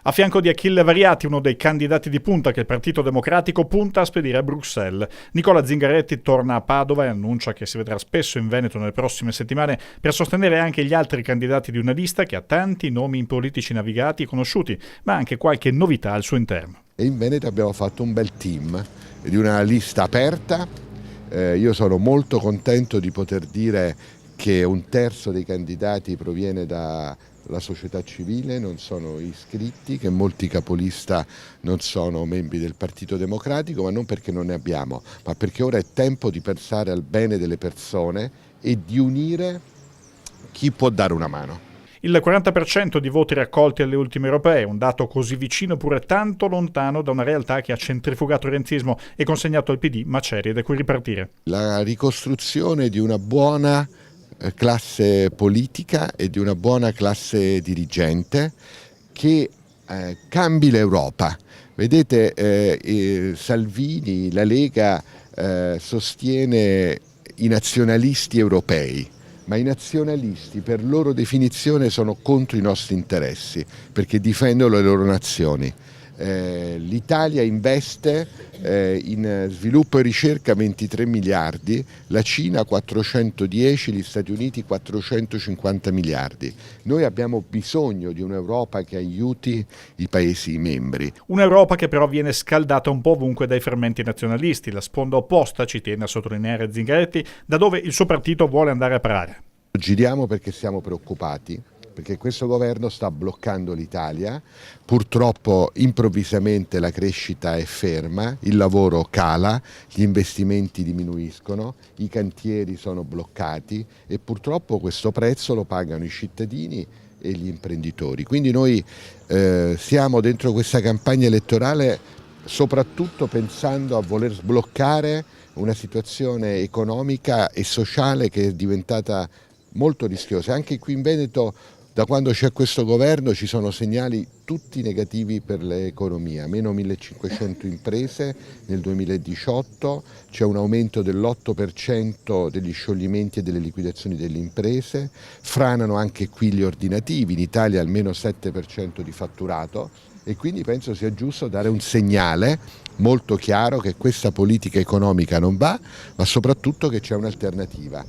A fianco di Achille Variati, uno dei candidati di punta che il Partito Democratico punta a spedire a Bruxelles. Nicola Zingaretti torna a Padova e annuncia che si vedrà spesso in Veneto nelle prossime settimane per sostenere anche gli altri candidati di una lista che ha tanti nomi politici navigati e conosciuti, ma anche qualche novità al suo interno. E in Veneto abbiamo fatto un bel team di una lista aperta. Io sono molto contento di poter dire che un terzo dei candidati proviene dalla società civile, non sono iscritti, che molti capolista non sono membri del Partito Democratico, ma non perché non ne abbiamo, ma perché ora è tempo di pensare al bene delle persone e di unire chi può dare una mano. Il 40% di voti raccolti alle ultime europee, un dato così vicino pure tanto lontano da una realtà che ha centrifugato il renzismo e consegnato al PD macerie da cui ripartire. La ricostruzione di una buona classe politica e di una buona classe dirigente che cambi l'Europa. Vedete, Salvini, la Lega sostiene i nazionalisti europei, ma i nazionalisti per loro definizione sono contro i nostri interessi perché difendono le loro nazioni. L'Italia investe in sviluppo e ricerca 23 miliardi, la Cina 410, gli Stati Uniti 450 miliardi. Noi abbiamo bisogno di un'Europa che aiuti i Paesi membri. Un'Europa che però viene scaldata un po' ovunque dai fermenti nazionalisti, la sponda opposta, ci tiene a sottolineare Zingaretti, da dove il suo partito vuole andare a parare. Giriamo perché siamo preoccupati, perché questo governo sta bloccando l'Italia, purtroppo improvvisamente la crescita è ferma, il lavoro cala, gli investimenti diminuiscono, i cantieri sono bloccati e purtroppo questo prezzo lo pagano i cittadini e gli imprenditori. Quindi noi siamo dentro questa campagna elettorale soprattutto pensando a voler sbloccare una situazione economica e sociale che è diventata molto rischiosa. Anche qui in Veneto, da quando c'è questo governo, ci sono segnali tutti negativi per l'economia, meno 1500 imprese nel 2018, c'è un aumento dell'8% degli scioglimenti e delle liquidazioni delle imprese, franano anche qui gli ordinativi, in Italia almeno 7% di fatturato e quindi penso sia giusto dare un segnale molto chiaro che questa politica economica non va, ma soprattutto che c'è un'alternativa.